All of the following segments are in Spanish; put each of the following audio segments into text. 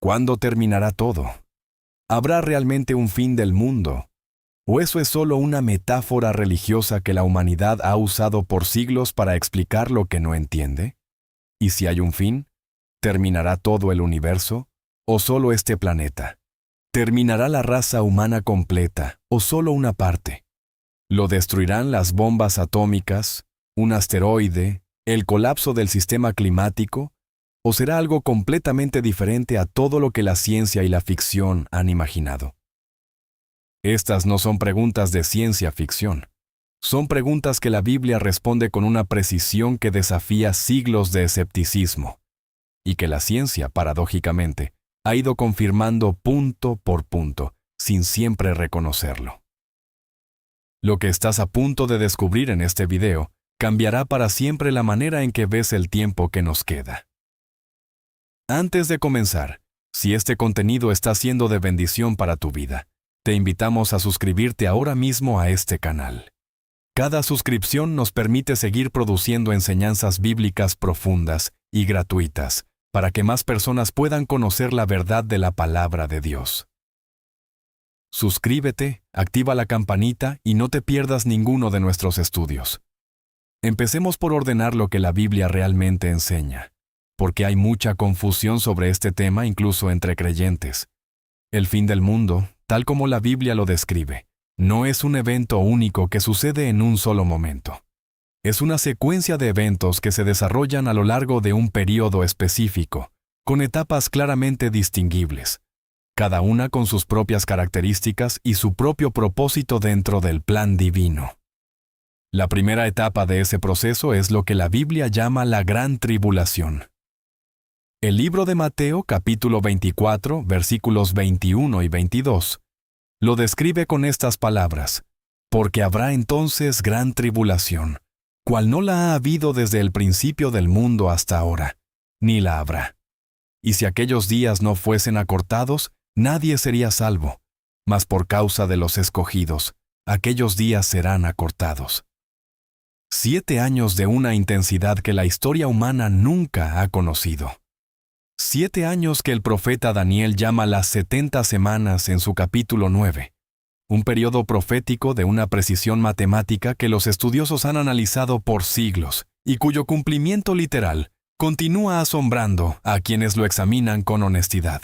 ¿Cuándo terminará todo? ¿Habrá realmente un fin del mundo? ¿O eso es solo una metáfora religiosa que la humanidad ha usado por siglos para explicar lo que no entiende? ¿Y si hay un fin? ¿Terminará todo el universo? ¿O solo este planeta? ¿Terminará la raza humana completa o solo una parte? ¿Lo destruirán las bombas atómicas, un asteroide, el colapso del sistema climático? ¿O será algo completamente diferente a todo lo que la ciencia y la ficción han imaginado? Estas no son preguntas de ciencia ficción. Son preguntas que la Biblia responde con una precisión que desafía siglos de escepticismo, y que la ciencia, paradójicamente, ha ido confirmando punto por punto, sin siempre reconocerlo. Lo que estás a punto de descubrir en este video cambiará para siempre la manera en que ves el tiempo que nos queda. Antes de comenzar, si este contenido está siendo de bendición para tu vida, te invitamos a suscribirte ahora mismo a este canal. Cada suscripción nos permite seguir produciendo enseñanzas bíblicas profundas y gratuitas para que más personas puedan conocer la verdad de la palabra de Dios. Suscríbete, activa la campanita y no te pierdas ninguno de nuestros estudios. Empecemos por ordenar lo que la Biblia realmente enseña, porque hay mucha confusión sobre este tema incluso entre creyentes. El fin del mundo, tal como la Biblia lo describe, no es un evento único que sucede en un solo momento. Es una secuencia de eventos que se desarrollan a lo largo de un período específico, con etapas claramente distinguibles, cada una con sus propias características y su propio propósito dentro del plan divino. La primera etapa de ese proceso es lo que la Biblia llama la Gran Tribulación. El libro de Mateo, capítulo 24, versículos 21 y 22, lo describe con estas palabras: porque habrá entonces gran tribulación, cual no la ha habido desde el principio del mundo hasta ahora, ni la habrá. Y si aquellos días no fuesen acortados, nadie sería salvo, mas por causa de los escogidos, aquellos días serán acortados. 7 años de una intensidad que la historia humana nunca ha conocido. 7 años que el profeta Daniel llama las 70 semanas en su capítulo 9, un periodo profético de una precisión matemática que los estudiosos han analizado por siglos y cuyo cumplimiento literal continúa asombrando a quienes lo examinan con honestidad.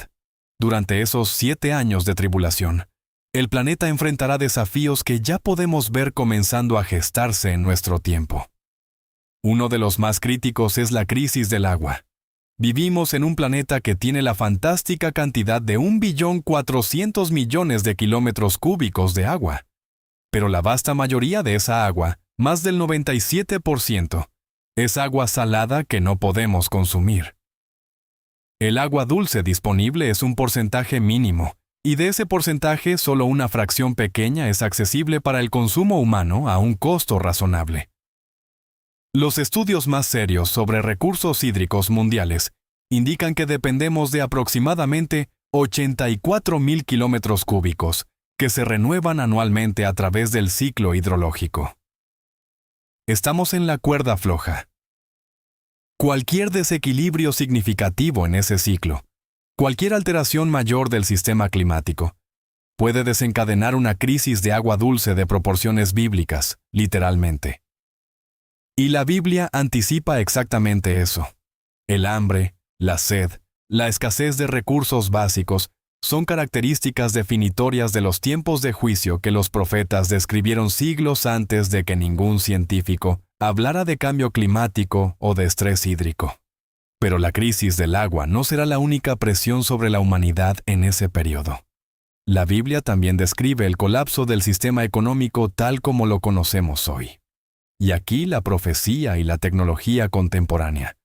Durante esos 7 años de tribulación, el planeta enfrentará desafíos que ya podemos ver comenzando a gestarse en nuestro tiempo. Uno de los más críticos es la crisis del agua. Vivimos en un planeta que tiene la fantástica cantidad de 1.400.000.000.000 de kilómetros cúbicos de agua. Pero la vasta mayoría de esa agua, más del 97%, es agua salada que no podemos consumir. El agua dulce disponible es un porcentaje mínimo, y de ese porcentaje solo una fracción pequeña es accesible para el consumo humano a un costo razonable. Los estudios más serios sobre recursos hídricos mundiales indican que dependemos de aproximadamente 84.000 kilómetros cúbicos, que se renuevan anualmente a través del ciclo hidrológico. Estamos en la cuerda floja. Cualquier desequilibrio significativo en ese ciclo, cualquier alteración mayor del sistema climático, puede desencadenar una crisis de agua dulce de proporciones bíblicas, literalmente. Y la Biblia anticipa exactamente eso. El hambre, la sed, la escasez de recursos básicos son características definitorias de los tiempos de juicio que los profetas describieron siglos antes de que ningún científico hablara de cambio climático o de estrés hídrico. Pero la crisis del agua no será la única presión sobre la humanidad en ese periodo. La Biblia también describe el colapso del sistema económico tal como lo conocemos hoy. Y aquí la profecía y la tecnología contemporánea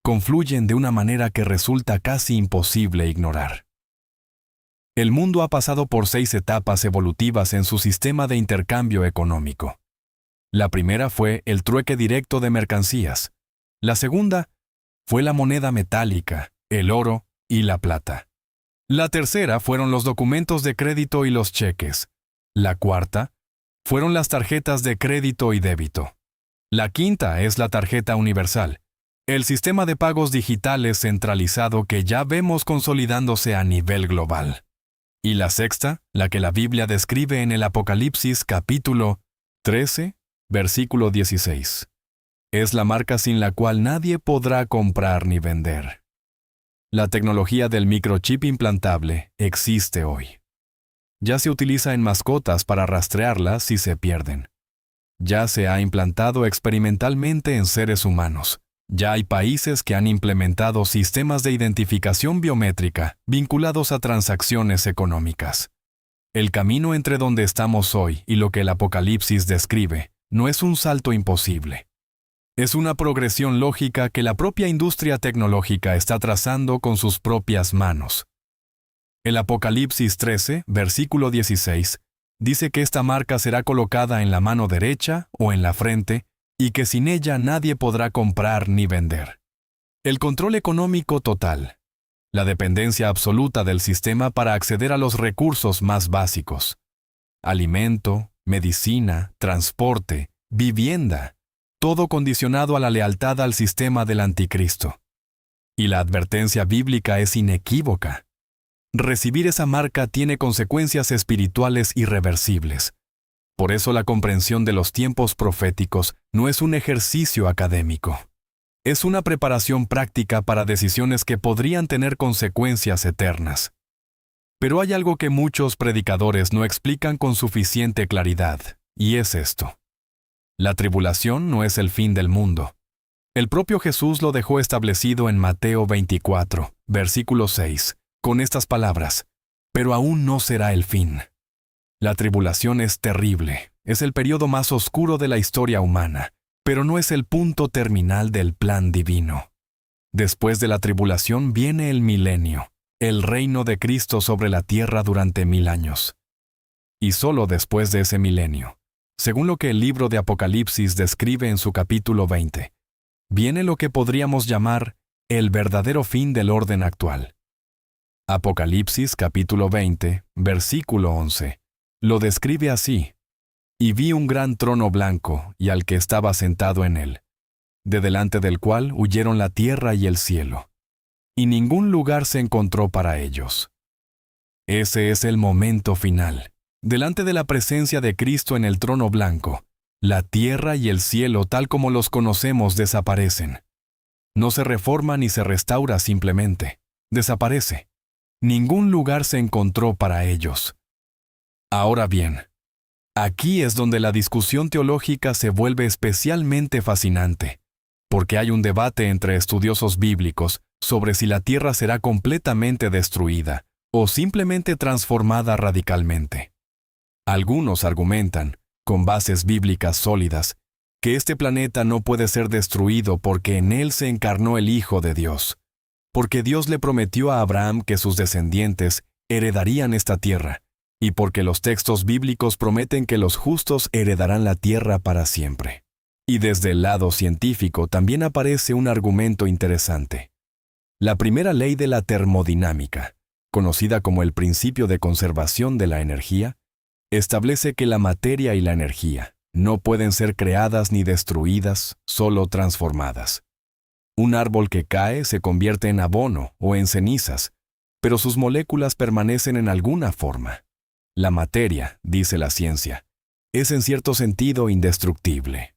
confluyen de una manera que resulta casi imposible ignorar. El mundo ha pasado por 6 etapas evolutivas en su sistema de intercambio económico. La primera fue el trueque directo de mercancías. La segunda fue la moneda metálica, el oro y la plata. La tercera fueron los documentos de crédito y los cheques. La cuarta fueron las tarjetas de crédito y débito. La quinta es la tarjeta universal. El sistema de pagos digitales centralizado que ya vemos consolidándose a nivel global. Y la sexta, la que la Biblia describe en el Apocalipsis capítulo 13, versículo 16. Es la marca sin la cual nadie podrá comprar ni vender. La tecnología del microchip implantable existe hoy. Ya se utiliza en mascotas para rastrearlas si se pierden. Ya se ha implantado experimentalmente en seres humanos. Ya hay países que han implementado sistemas de identificación biométrica vinculados a transacciones económicas. El camino entre donde estamos hoy y lo que el Apocalipsis describe no es un salto imposible. Es una progresión lógica que la propia industria tecnológica está trazando con sus propias manos. El Apocalipsis 13, versículo 16, dice que esta marca será colocada en la mano derecha o en la frente y que sin ella nadie podrá comprar ni vender. El control económico total. La dependencia absoluta del sistema para acceder a los recursos más básicos. Alimento, medicina, transporte, vivienda. Todo condicionado a la lealtad al sistema del anticristo. Y la advertencia bíblica es inequívoca. Recibir esa marca tiene consecuencias espirituales irreversibles. Por eso la comprensión de los tiempos proféticos no es un ejercicio académico. Es una preparación práctica para decisiones que podrían tener consecuencias eternas. Pero hay algo que muchos predicadores no explican con suficiente claridad, y es esto. La tribulación no es el fin del mundo. El propio Jesús lo dejó establecido en Mateo 24, versículo 6, con estas palabras: pero aún no será el fin. La tribulación es terrible, es el periodo más oscuro de la historia humana, pero no es el punto terminal del plan divino. Después de la tribulación viene el milenio, el reino de Cristo sobre la tierra durante 1000 años. Y solo después de ese milenio, según lo que el libro de Apocalipsis describe en su capítulo 20, viene lo que podríamos llamar el verdadero fin del orden actual. Apocalipsis capítulo 20, versículo 11, lo describe así: y vi un gran trono blanco y al que estaba sentado en él, de delante del cual huyeron la tierra y el cielo, y ningún lugar se encontró para ellos. Ese es el momento final. Delante de la presencia de Cristo en el trono blanco, la tierra y el cielo tal como los conocemos desaparecen. No se reforma ni se restaura simplemente. Desaparece. Ningún lugar se encontró para ellos. Ahora bien, aquí es donde la discusión teológica se vuelve especialmente fascinante, porque hay un debate entre estudiosos bíblicos sobre si la tierra será completamente destruida o simplemente transformada radicalmente. Algunos argumentan, con bases bíblicas sólidas, que este planeta no puede ser destruido porque en él se encarnó el Hijo de Dios, porque Dios le prometió a Abraham que sus descendientes heredarían esta tierra, y porque los textos bíblicos prometen que los justos heredarán la tierra para siempre. Y desde el lado científico también aparece un argumento interesante. La primera ley de la termodinámica, conocida como el principio de conservación de la energía, establece que la materia y la energía no pueden ser creadas ni destruidas, solo transformadas. Un árbol que cae se convierte en abono o en cenizas, pero sus moléculas permanecen en alguna forma. La materia, dice la ciencia, es en cierto sentido indestructible.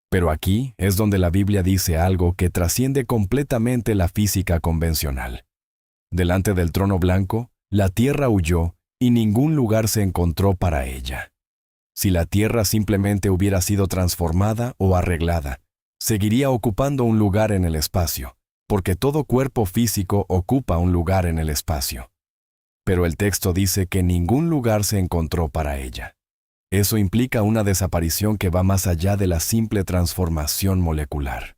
Pero aquí es donde la Biblia dice algo que trasciende completamente la física convencional. Delante del trono blanco, la tierra huyó y ningún lugar se encontró para ella. Si la tierra simplemente hubiera sido transformada o arreglada, seguiría ocupando un lugar en el espacio, porque todo cuerpo físico ocupa un lugar en el espacio. Pero el texto dice que ningún lugar se encontró para ella. Eso implica una desaparición que va más allá de la simple transformación molecular.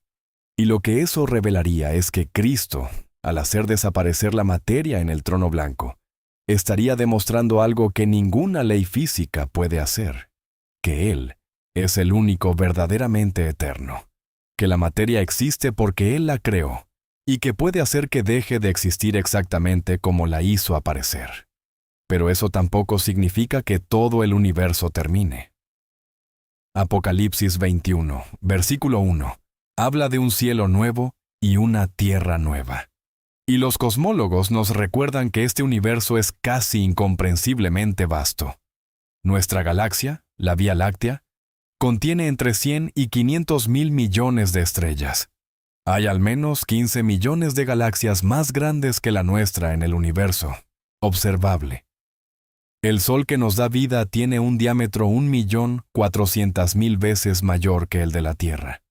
Y lo que eso revelaría es que Cristo, al hacer desaparecer la materia en el trono blanco, estaría demostrando algo que ninguna ley física puede hacer, que Él es el único verdaderamente eterno, que la materia existe porque Él la creó, y que puede hacer que deje de existir exactamente como la hizo aparecer. Pero eso tampoco significa que todo el universo termine. Apocalipsis 21, versículo 1, Habla de un cielo nuevo y una tierra nueva. Y los cosmólogos nos recuerdan que este universo es casi incomprensiblemente vasto. Nuestra galaxia, la Vía Láctea, contiene entre 100 y 500 mil millones de estrellas. Hay al menos 15 millones de galaxias más grandes que la nuestra en el universo, observable. El Sol que nos da vida tiene un diámetro 1.400.000 veces mayor que el de la Tierra.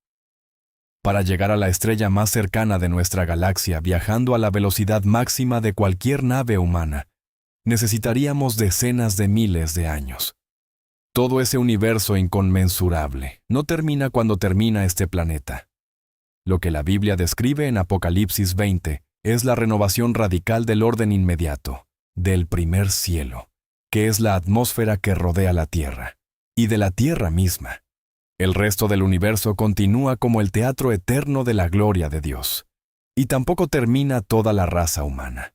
Para llegar a la estrella más cercana de nuestra galaxia viajando a la velocidad máxima de cualquier nave humana, necesitaríamos decenas de miles de años. Todo ese universo inconmensurable no termina cuando termina este planeta. Lo que la Biblia describe en Apocalipsis 20 es la renovación radical del orden inmediato, del primer cielo, que es la atmósfera que rodea la Tierra, y de la Tierra misma. El resto del universo continúa como el teatro eterno de la gloria de Dios, y tampoco termina toda la raza humana.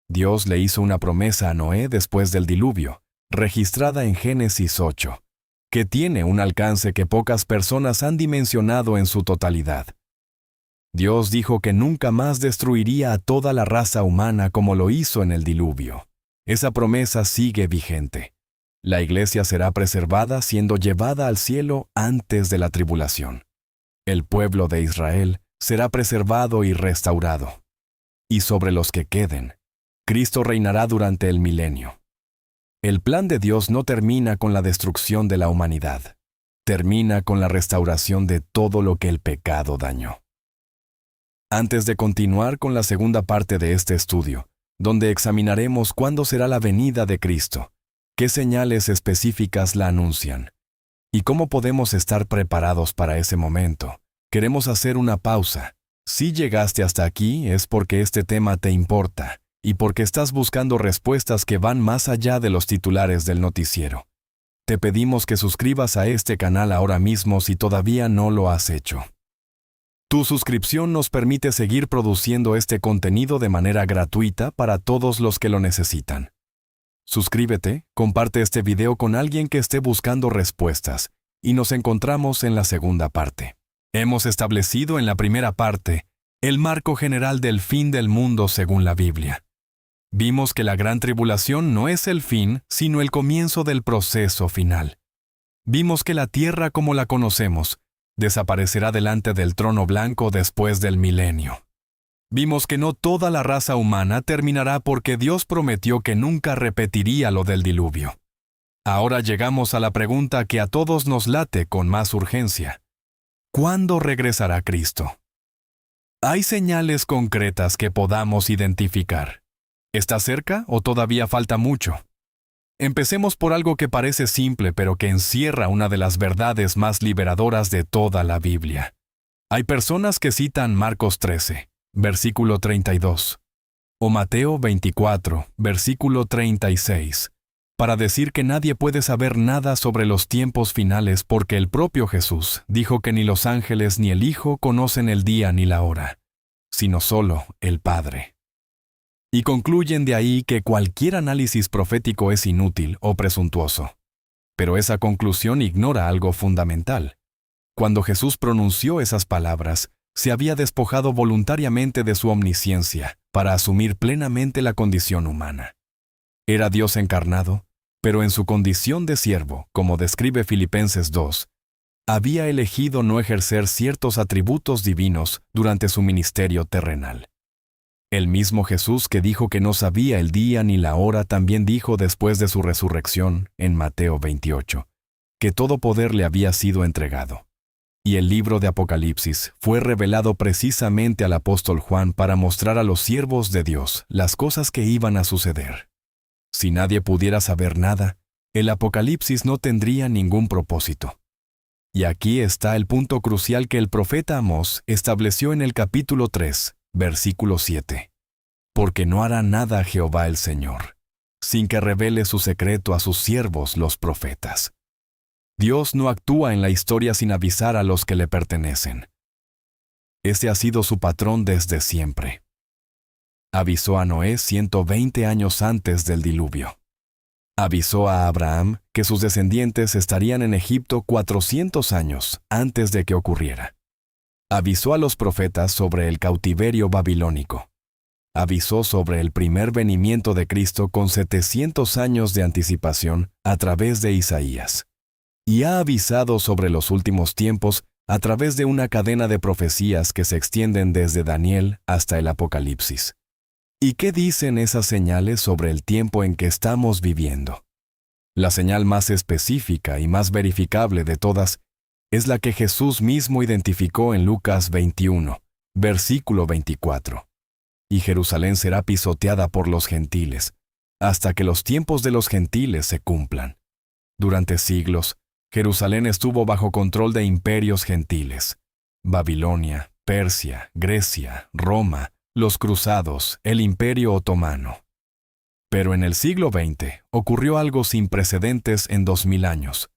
Dios le hizo una promesa a Noé después del diluvio, registrada en Génesis 8, que tiene un alcance que pocas personas han dimensionado en su totalidad. Dios dijo que nunca más destruiría a toda la raza humana como lo hizo en el diluvio. Esa promesa sigue vigente. La iglesia será preservada siendo llevada al cielo antes de la tribulación. El pueblo de Israel será preservado y restaurado. Y sobre los que queden, Cristo reinará durante el milenio. El plan de Dios no termina con la destrucción de la humanidad. Termina con la restauración de todo lo que el pecado dañó. Antes de continuar con la segunda parte de este estudio, donde examinaremos cuándo será la venida de Cristo, qué señales específicas la anuncian, y cómo podemos estar preparados para ese momento, queremos hacer una pausa. Si llegaste hasta aquí es porque este tema te importa, y porque estás buscando respuestas que van más allá de los titulares del noticiero. Te pedimos que suscribas a este canal ahora mismo si todavía no lo has hecho. Tu suscripción nos permite seguir produciendo este contenido de manera gratuita para todos los que lo necesitan. Suscríbete, comparte este video con alguien que esté buscando respuestas, y nos encontramos en la segunda parte. Hemos establecido en la primera parte el marco general del fin del mundo según la Biblia. Vimos que la gran tribulación no es el fin, sino el comienzo del proceso final. Vimos que la tierra como la conocemos desaparecerá delante del trono blanco después del milenio. Vimos que no toda la raza humana terminará porque Dios prometió que nunca repetiría lo del diluvio. Ahora llegamos a la pregunta que a todos nos late con más urgencia. ¿Cuándo regresará Cristo? ¿Hay señales concretas que podamos identificar? ¿Está cerca o todavía falta mucho? Empecemos por algo que parece simple pero que encierra una de las verdades más liberadoras de toda la Biblia. Hay personas que citan Marcos 13, versículo 32, o Mateo 24, versículo 36, para decir que nadie puede saber nada sobre los tiempos finales porque el propio Jesús dijo que ni los ángeles ni el Hijo conocen el día ni la hora, sino solo el Padre. Y concluyen de ahí que cualquier análisis profético es inútil o presuntuoso. Pero esa conclusión ignora algo fundamental. Cuando Jesús pronunció esas palabras, se había despojado voluntariamente de su omnisciencia para asumir plenamente la condición humana. Era Dios encarnado, pero en su condición de siervo, como describe Filipenses 2, había elegido no ejercer ciertos atributos divinos durante su ministerio terrenal. El mismo Jesús que dijo que no sabía el día ni la hora también dijo después de su resurrección, en Mateo 28, que todo poder le había sido entregado. Y el libro de Apocalipsis fue revelado precisamente al apóstol Juan para mostrar a los siervos de Dios las cosas que iban a suceder. Si nadie pudiera saber nada, el Apocalipsis no tendría ningún propósito. Y aquí está el punto crucial que el profeta Amós estableció en el capítulo 3, versículo 7. Porque no hará nada Jehová el Señor, sin que revele su secreto a sus siervos los profetas. Dios no actúa en la historia sin avisar a los que le pertenecen. Ese ha sido su patrón desde siempre. Avisó a Noé 120 años antes del diluvio. Avisó a Abraham que sus descendientes estarían en Egipto 400 años antes de que ocurriera. Avisó a los profetas sobre el cautiverio babilónico. Avisó sobre el primer venimiento de Cristo con 700 años de anticipación a través de Isaías. Y ha avisado sobre los últimos tiempos a través de una cadena de profecías que se extienden desde Daniel hasta el Apocalipsis. ¿Y qué dicen esas señales sobre el tiempo en que estamos viviendo? La señal más específica y más verificable de todas es la que Jesús mismo identificó en Lucas 21, versículo 24. Y Jerusalén será pisoteada por los gentiles, hasta que los tiempos de los gentiles se cumplan. Durante siglos, Jerusalén estuvo bajo control de imperios gentiles: Babilonia, Persia, Grecia, Roma, los cruzados, el Imperio Otomano. Pero en el siglo XX ocurrió algo sin precedentes en 2000 años.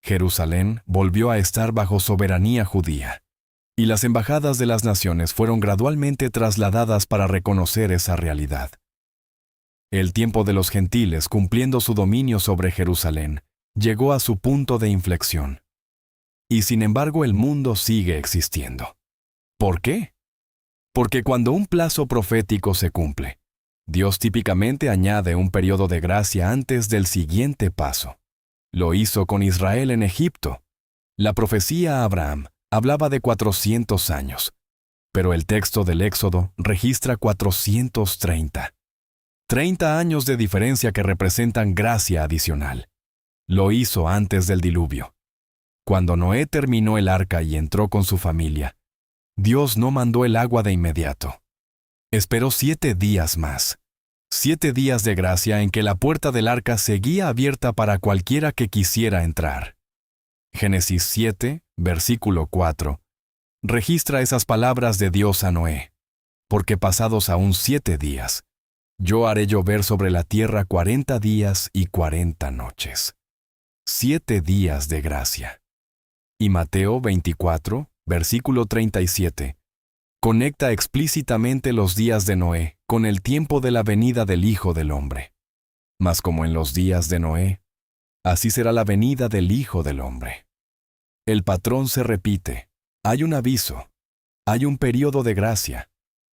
Jerusalén volvió a estar bajo soberanía judía, y las embajadas de las naciones fueron gradualmente trasladadas para reconocer esa realidad. El tiempo de los gentiles cumpliendo su dominio sobre Jerusalén llegó a su punto de inflexión. Y sin embargo el mundo sigue existiendo. ¿Por qué? Porque cuando un plazo profético se cumple, Dios típicamente añade un periodo de gracia antes del siguiente paso. Lo hizo con Israel en Egipto. La profecía a Abraham hablaba de 400 años, pero el texto del Éxodo registra 430. 30 años de diferencia que representan gracia adicional. Lo hizo antes del diluvio. Cuando Noé terminó el arca y entró con su familia, Dios no mandó el agua de inmediato. Esperó 7 días más. 7 días de gracia en que la puerta del arca seguía abierta para cualquiera que quisiera entrar. Génesis 7, versículo 4, registra esas palabras de Dios a Noé: porque pasados aún 7 días, yo haré llover sobre la tierra 40 días y 40 noches. 7 días de gracia. Y Mateo 24, versículo 37, conecta explícitamente los días de Noé con el tiempo de la venida del Hijo del Hombre. Mas como en los días de Noé, así será la venida del Hijo del Hombre. El patrón se repite: hay un aviso, hay un periodo de gracia,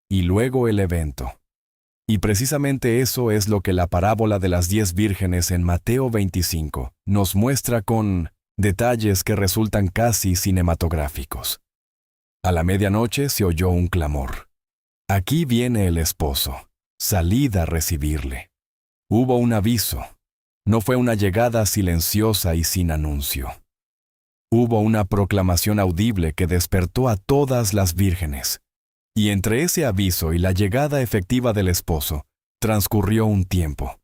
y luego el evento. Y precisamente eso es lo que la parábola de las 10 vírgenes en Mateo 25 nos muestra con detalles que resultan casi cinematográficos. A la medianoche se oyó un clamor: aquí viene el esposo, salid a recibirle. Hubo un aviso. No fue una llegada silenciosa y sin anuncio. Hubo una proclamación audible que despertó a todas las vírgenes. Y entre ese aviso y la llegada efectiva del esposo, transcurrió un tiempo,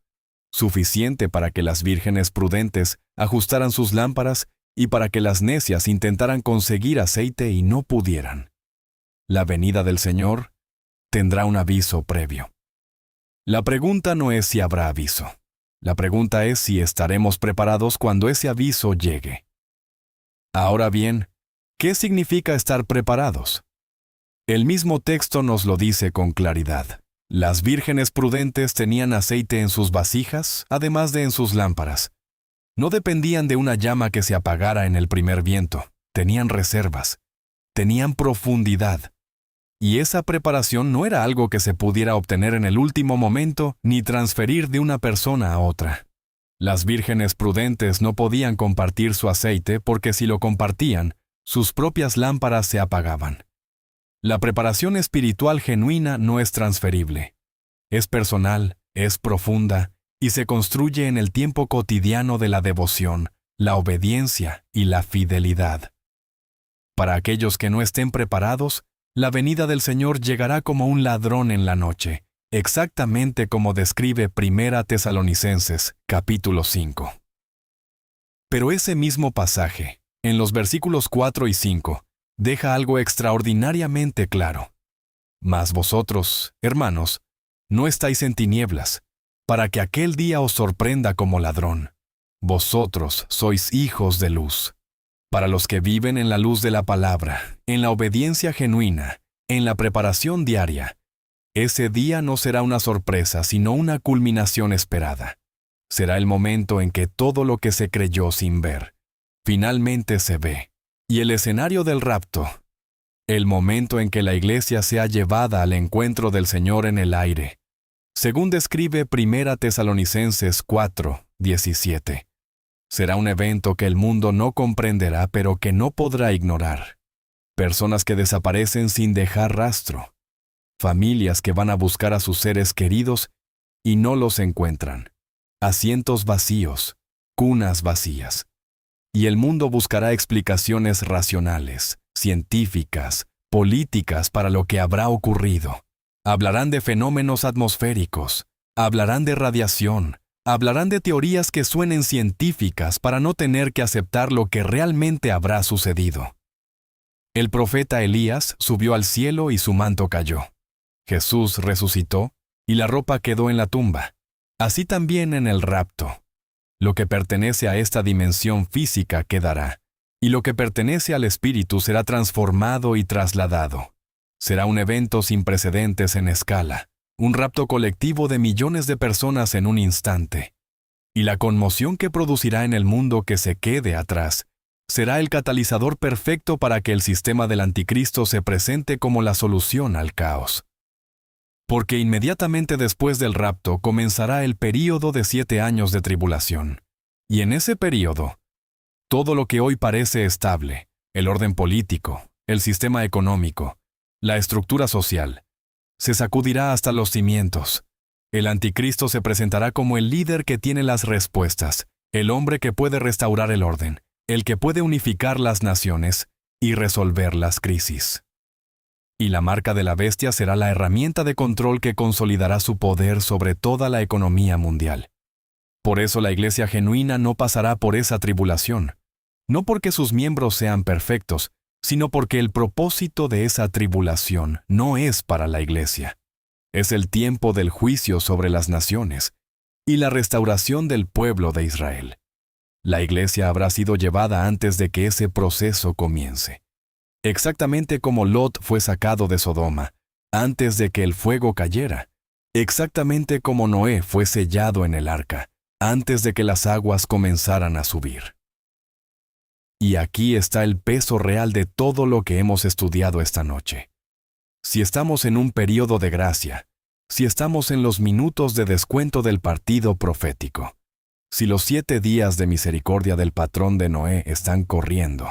suficiente para que las vírgenes prudentes ajustaran sus lámparas y para que las necias intentaran conseguir aceite y no pudieran. La venida del Señor tendrá un aviso previo. La pregunta no es si habrá aviso. La pregunta es si estaremos preparados cuando ese aviso llegue. Ahora bien, ¿qué significa estar preparados? El mismo texto nos lo dice con claridad. Las vírgenes prudentes tenían aceite en sus vasijas, además de en sus lámparas. No dependían de una llama que se apagara en el primer viento. Tenían reservas. Tenían profundidad. Y esa preparación no era algo que se pudiera obtener en el último momento ni transferir de una persona a otra. Las vírgenes prudentes no podían compartir su aceite porque si lo compartían, sus propias lámparas se apagaban. La preparación espiritual genuina no es transferible. Es personal, es profunda y se construye en el tiempo cotidiano de la devoción, la obediencia y la fidelidad. Para aquellos que no estén preparados, la venida del Señor llegará como un ladrón en la noche, exactamente como describe 1 Tesalonicenses, capítulo 5. Pero ese mismo pasaje, en los versículos 4 y 5, deja algo extraordinariamente claro. Mas vosotros, hermanos, no estáis en tinieblas, para que aquel día os sorprenda como ladrón. Vosotros sois hijos de luz. Para los que viven en la luz de la palabra, en la obediencia genuina, en la preparación diaria, ese día no será una sorpresa, sino una culminación esperada. Será el momento en que todo lo que se creyó sin ver, finalmente se ve. Y el escenario del rapto, el momento en que la iglesia sea llevada al encuentro del Señor en el aire. Según describe 1 Tesalonicenses 4:17. Será un evento que el mundo no comprenderá, pero que no podrá ignorar. Personas que desaparecen sin dejar rastro. Familias que van a buscar a sus seres queridos y no los encuentran. Asientos vacíos, cunas vacías. Y el mundo buscará explicaciones racionales, científicas, políticas para lo que habrá ocurrido. Hablarán de fenómenos atmosféricos, hablarán de radiación, hablarán de teorías que suenen científicas para no tener que aceptar lo que realmente habrá sucedido. El profeta Elías subió al cielo y su manto cayó. Jesús resucitó y la ropa quedó en la tumba. Así también en el rapto. Lo que pertenece a esta dimensión física quedará, y lo que pertenece al espíritu será transformado y trasladado. Será un evento sin precedentes en escala, un rapto colectivo de millones de personas en un instante. Y la conmoción que producirá en el mundo que se quede atrás será el catalizador perfecto para que el sistema del anticristo se presente como la solución al caos. Porque inmediatamente después del rapto comenzará el período de 7 años de tribulación. Y en ese período, todo lo que hoy parece estable, el orden político, el sistema económico, la estructura social, se sacudirá hasta los cimientos. El anticristo se presentará como el líder que tiene las respuestas, el hombre que puede restaurar el orden, el que puede unificar las naciones y resolver las crisis. Y la marca de la bestia será la herramienta de control que consolidará su poder sobre toda la economía mundial. Por eso la iglesia genuina no pasará por esa tribulación, no porque sus miembros sean perfectos, sino porque el propósito de esa tribulación no es para la iglesia. Es el tiempo del juicio sobre las naciones y la restauración del pueblo de Israel. La iglesia habrá sido llevada antes de que ese proceso comience. Exactamente como Lot fue sacado de Sodoma, antes de que el fuego cayera. Exactamente como Noé fue sellado en el arca, antes de que las aguas comenzaran a subir. Y aquí está el peso real de todo lo que hemos estudiado esta noche. Si estamos en un período de gracia, si estamos en los minutos de descuento del partido profético, si los 7 días de misericordia del patrón de Noé están corriendo,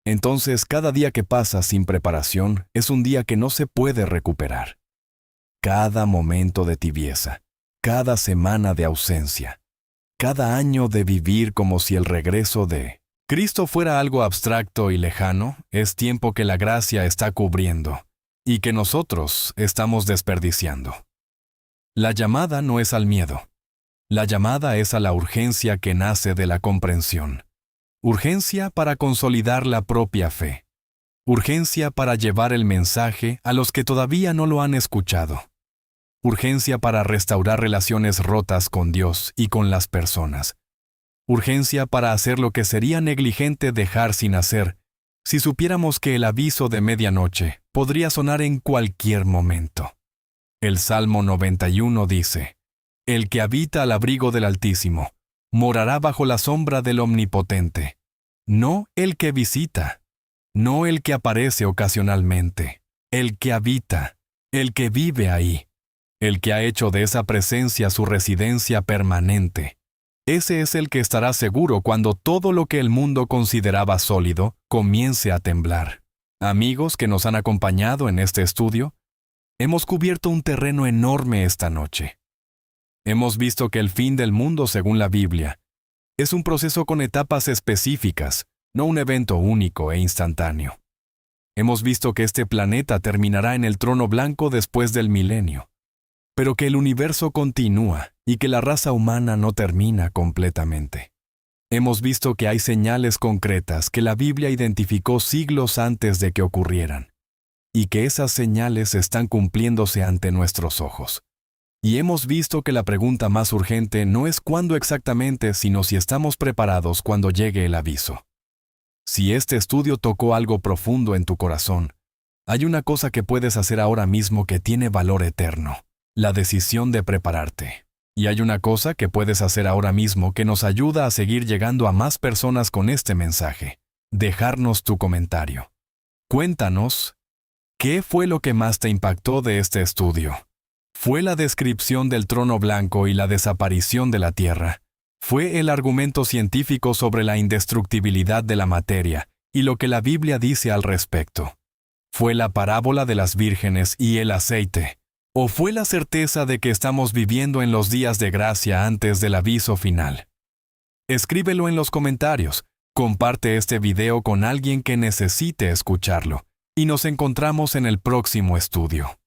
entonces cada día que pasa sin preparación es un día que no se puede recuperar. Cada momento de tibieza, cada semana de ausencia, cada año de vivir como si el regreso de Cristo fuera algo abstracto y lejano, es tiempo que la gracia está cubriendo y que nosotros estamos desperdiciando. La llamada no es al miedo. La llamada es a la urgencia que nace de la comprensión. Urgencia para consolidar la propia fe. Urgencia para llevar el mensaje a los que todavía no lo han escuchado. Urgencia para restaurar relaciones rotas con Dios y con las personas. Urgencia para hacer lo que sería negligente dejar sin hacer, si supiéramos que el aviso de medianoche podría sonar en cualquier momento. El Salmo 91 dice: El que habita al abrigo del Altísimo, morará bajo la sombra del Omnipotente. No el que visita, no el que aparece ocasionalmente, el que habita, el que vive ahí, el que ha hecho de esa presencia su residencia permanente. Ese es el que estará seguro cuando todo lo que el mundo consideraba sólido comience a temblar. Amigos que nos han acompañado en este estudio, hemos cubierto un terreno enorme esta noche. Hemos visto que el fin del mundo, según la Biblia, es un proceso con etapas específicas, no un evento único e instantáneo. Hemos visto que este planeta terminará en el trono blanco después del milenio, pero que el universo continúa y que la raza humana no termina completamente. Hemos visto que hay señales concretas que la Biblia identificó siglos antes de que ocurrieran, y que esas señales están cumpliéndose ante nuestros ojos. Y hemos visto que la pregunta más urgente no es cuándo exactamente, sino si estamos preparados cuando llegue el aviso. Si este estudio tocó algo profundo en tu corazón, hay una cosa que puedes hacer ahora mismo que tiene valor eterno: la decisión de prepararte. Y hay una cosa que puedes hacer ahora mismo que nos ayuda a seguir llegando a más personas con este mensaje: dejarnos tu comentario. Cuéntanos ¿Qué fue lo que más te impactó de este estudio? ¿Fue la descripción del trono blanco y la desaparición de la Tierra? ¿Fue el argumento científico sobre la indestructibilidad de la materia y lo que la Biblia dice al respecto? ¿Fue la parábola de las vírgenes y el aceite? ¿O fue la certeza de que estamos viviendo en los días de gracia antes del aviso final? Escríbelo en los comentarios, comparte este video con alguien que necesite escucharlo, y nos encontramos en el próximo estudio.